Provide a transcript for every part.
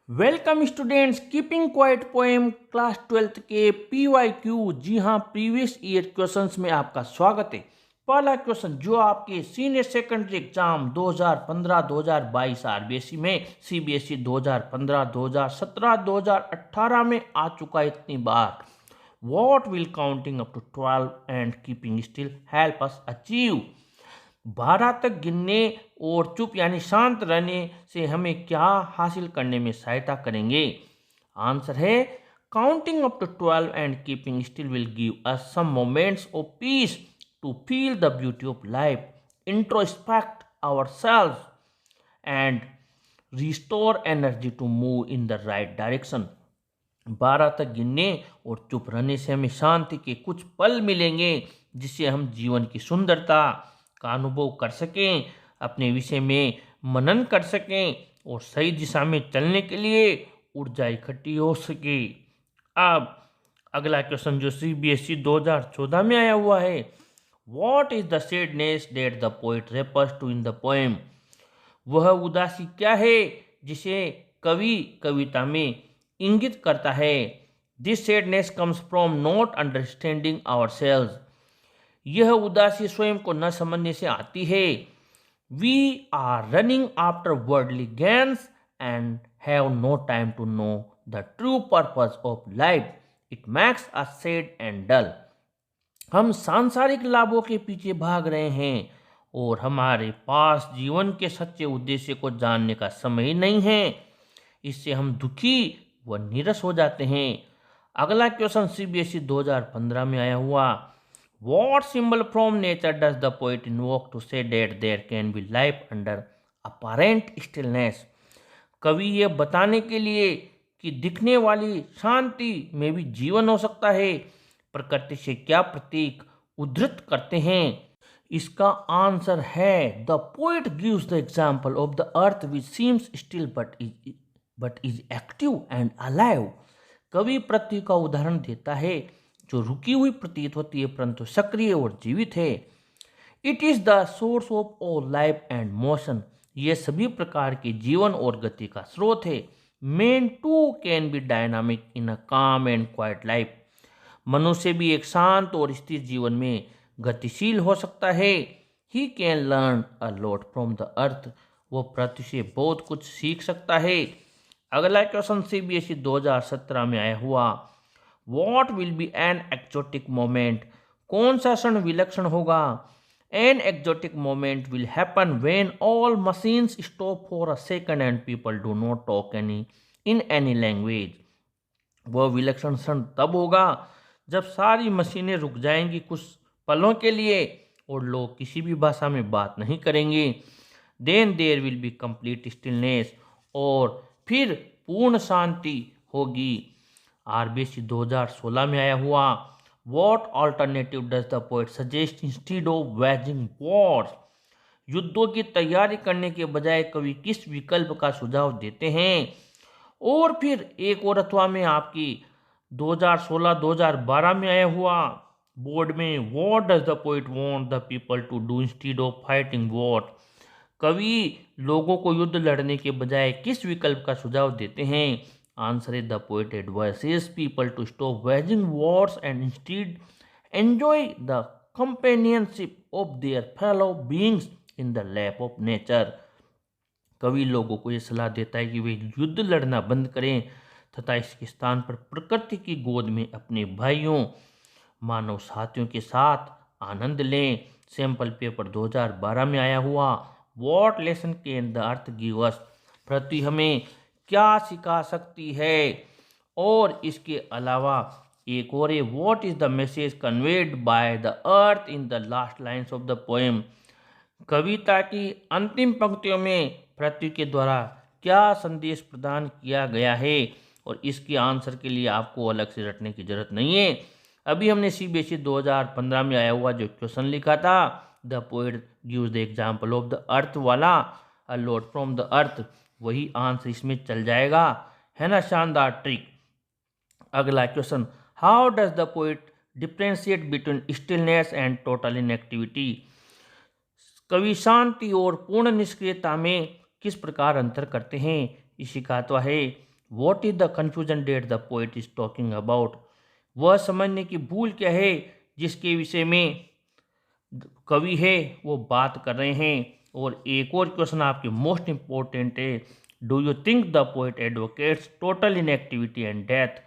Welcome students, keeping quiet poem class 12th के PYQ। जी हाँ, previous year questions में आपका स्वागत है। पहला क्वेश्चन जो आपके सीनियर सेकेंडरी एग्जाम 2015-2022 RBSE में, CBSE 2015, 2017, 2018 में आ चुका है इतनी बार। What will counting up to 12 and keeping still help us achieve? 12 तक गिनने और चुप यानी शांत रहने से हमें क्या हासिल करने में सहायता करेंगे? आंसर है counting up to 12 and keeping still will give us some moments of peace to feel the beauty of life, introspect ourselves and restore energy to move in the right direction. 12 तक गिनने और चुप रहने से हमें शांति के कुछ पल मिलेंगे जिससे हम जीवन की सुंदरता का अनुभव कर सकें, अपने विषय में मनन कर सकें और सही दिशा में चलने के लिए ऊर्जा इकट्ठी हो सके। अब अगला क्वेश्चन जो CBSE 2014 में आया हुआ है, what is the sadness that the poet refers to in the poem? वह उदासी क्या है जिसे कवि कविता में इंगित करता है? This sadness comes from not understanding ourselves. यह उदासी स्वयं को न समझने से आती है। We are running after worldly gains and have no time to know the true purpose of life, it makes us sad and dull. हम सांसारिक लाभों के पीछे भाग रहे हैं और हमारे पास जीवन के सच्चे उद्देश्य को जानने का समय ही नहीं है। इससे हम दुखी व नीरस हो जाते हैं। अगला क्वेश्चन CBSE 2015 में आया हुआ, What symbol from nature does the poet invoke to say that there can be life under apparent stillness? कवि ये बताने के लिए कि दिखने वाली शांति में भी जीवन हो सकता है, प्रकृति से क्या प्रतीक उद्धृत करते हैं? इसका आंसर है the poet gives the example of the earth which seems still but is active and alive. कवि पृथ्वी का उदाहरण देता है जो रुकी हुई प्रतीत होती है परंतु सक्रिय और जीवित है। It is the source of all life and motion. यह सभी प्रकार के जीवन और गति का स्रोत है। Man too can be dynamic in a calm and quite life. मनुष्य भी एक शांत और स्थिर जीवन में गतिशील हो सकता है। He can learn a lot from the अर्थ। वो पृथ्वी से बहुत कुछ सीख सकता है। अगला क्वेश्चन CBSE 2017 में आया हुआ, What will be an exotic moment? कौन सा क्षण विलक्षण होगा? An exotic moment will happen when all machines stop for a second and people do not talk in any language. वह विलक्षण क्षण तब होगा जब सारी मशीनें रुक जाएंगी कुछ पलों के लिए और लोग किसी भी भाषा में बात नहीं करेंगे। Then there will be complete stillness, और फिर पूर्ण शांति होगी। RBSE 2016 में आया हुआ, What alternative does the poet suggest instead of waging wars? युद्धों की तैयारी करने के बजाय कवि किस विकल्प का सुझाव देते हैं? और फिर एक और अथवा में आपकी 2016-2012 में आया हुआ बोर्ड में, What does the poet want the people to do instead of fighting war? कवि लोगों को युद्ध लड़ने के बजाय किस विकल्प का सुझाव देते हैं? Answer is the poet advises people to stop waging wars and instead enjoy the companionship of their fellow beings in the lap of nature. कवि लोगों को यह सलाह देता है कि वे युद्ध लड़ना बंद करें तथा इसके स्थान पर प्रकृति की गोद में अपने भाइयों मानव साथियों के साथ आनंद लें। सैंपल पेपर 2012 में आया हुआ, What lesson can the earth give us? पृथ्वी हमें क्या सिखा सकती है? और इसके अलावा एक और है, What is the message conveyed by the earth in the last lines of the poem? कविता की अंतिम पंक्तियों में पृथ्वी के द्वारा क्या संदेश प्रदान किया गया है? और इसके आंसर के लिए आपको अलग से रटने की जरूरत नहीं है। अभी हमने CBSE 2015 में आया हुआ जो क्वेश्चन लिखा था, the poet gives the example of the earth वाला, a lot from the earth, वही आंसर इसमें चल जाएगा। है ना शानदार ट्रिक। अगला question, how does the poet differentiate between stillness and total inactivity? कवि शांति और पूर्ण निष्क्रियता में किस प्रकार अंतर करते हैं? इसी का तो है, what is the confusion that the poet is talking about, वह समझने की भूल क्या है जिसके विषय में कवि है वो बात कर रहे हैं। और एक और क्वेश्चन आपके मोस्ट इंपॉर्टेंट है, do you think the poet advocates total inactivity and death,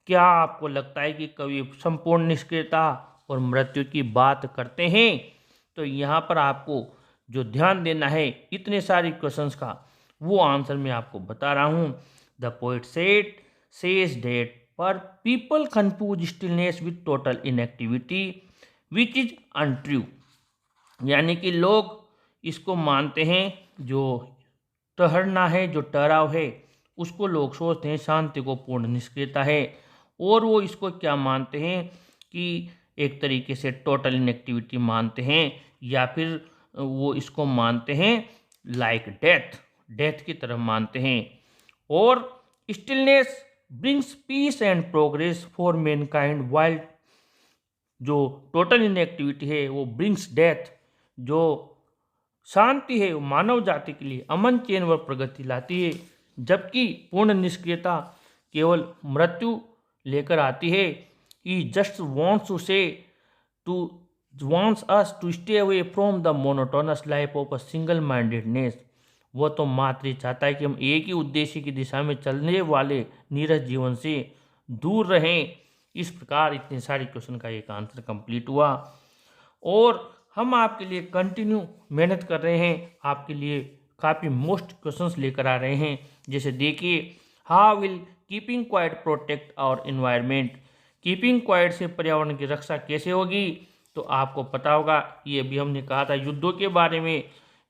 क्या आपको लगता है कि कवि संपूर्ण निष्क्रियता और मृत्यु की बात करते हैं। तो यहाँ पर आपको जो ध्यान देना है इतने सारे क्वेश्चंस का, वो आंसर मैं आपको बता रहा हूँ। द पोइट सेज डेट पर people confuse stillness with total inactivity which is untrue, यानी कि लोग इसको मानते हैं, जो ठहरना है, जो ठहराव है, उसको लोग सोचते हैं शांति को पूर्ण निष्क्रियता है, और वो इसको क्या मानते हैं कि एक तरीके से टोटल इनएक्टिविटी मानते हैं, या फिर वो इसको मानते हैं लाइक डेथ की तरह मानते हैं। और stillness brings peace and progress for mankind, while जो टोटल इनएक्टिविटी है वो ब्रिंग्स डेथ, जो शांति है वो मानव जाति के लिए अमन चैन व प्रगति लाती है, जबकि पूर्ण निष्क्रियता केवल मृत्यु लेकर आती है। ही जस्ट वॉन्ट्स टू से to wants us to stay away from the monotonous life of a single mindedness, वो तो मात्र चाहता है कि हम एक ही उद्देश्य की दिशा में चलने वाले नीरस जीवन से दूर रहें। इस प्रकार इतने सारे क्वेश्चन का एक आंसर कंप्लीट हुआ, और हम आपके लिए कंटिन्यू मेहनत कर रहे हैं, आपके लिए काफ़ी मोस्ट क्वेश्चंस लेकर आ रहे हैं। जैसे देखिए, how will keeping quiet protect our environment, keeping quiet से पर्यावरण की रक्षा कैसे होगी। तो आपको पता होगा, ये अभी हमने कहा था युद्धों के बारे में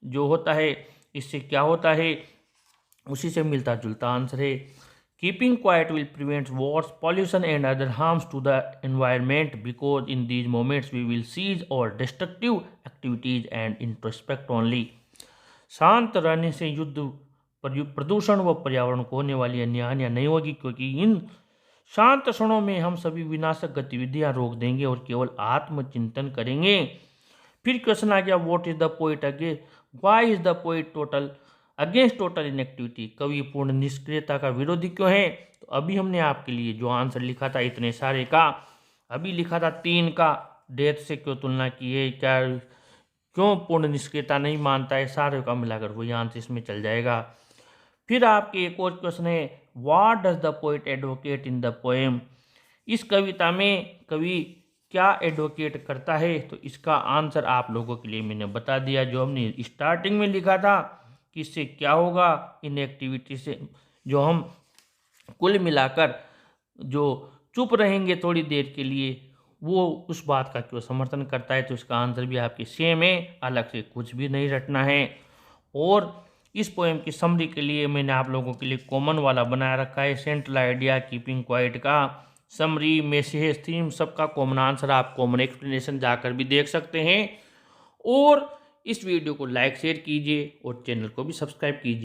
जो होता है इससे क्या होता है, उसी से मिलता जुलता आंसर है। Keeping quiet will prevent wars, pollution and other harms to the environment, because in these moments we will cease our destructive activities and introspect only. शांत रहने से युद्ध, प्रदूषण व पर्यावरण को होने वाली अन्य हानियाँ नहीं होगी, क्योंकि इन शांत क्षणों में हम सभी विनाशक गतिविधियां रोक देंगे और केवल आत्मचिंतन करेंगे। फिर क्वेश्चन आ गया, what is the poet against, why is the poet total against total inactivity, कवि पूर्ण निष्क्रियता का विरोधी क्यों है। तो अभी हमने आपके लिए जो आंसर लिखा था इतने सारे का, अभी लिखा था 3 का, डेथ से क्यों तुलना की है, क्या क्यों पूर्ण निष्क्रियता नहीं मानता है, सारे का मिलाकर वही आंसर इसमें चल जाएगा। फिर आपके एक और क्वेश्चन है, what does the poet advocate in the poem, इस कविता में कवि क्या एडवोकेट करता है। तो इसका आंसर आप लोगों के लिए मैंने बता दिया, जो हमने स्टार्टिंग में लिखा था कि इससे क्या होगा, इन एक्टिविटी से जो हम कुल मिलाकर जो चुप रहेंगे थोड़ी देर के लिए, वो उस बात का क्यों समर्थन करता है। तो इसका आंसर भी आपके सेम है, अलग से कुछ भी नहीं रटना है। और इस पोएम की समरी के लिए मैंने आप लोगों के लिए कॉमन वाला बनाया रखा है, सेंट्रल आइडिया, कीपिंग क्वाइट का, समरी, मैसेज, थीम, सबका कॉमन आंसर आप कॉमन एक्सप्लेनेशन जाकर भी देख सकते हैं। और इस वीडियो को लाइक शेयर कीजिए और चैनल को भी सब्सक्राइब कीजिए।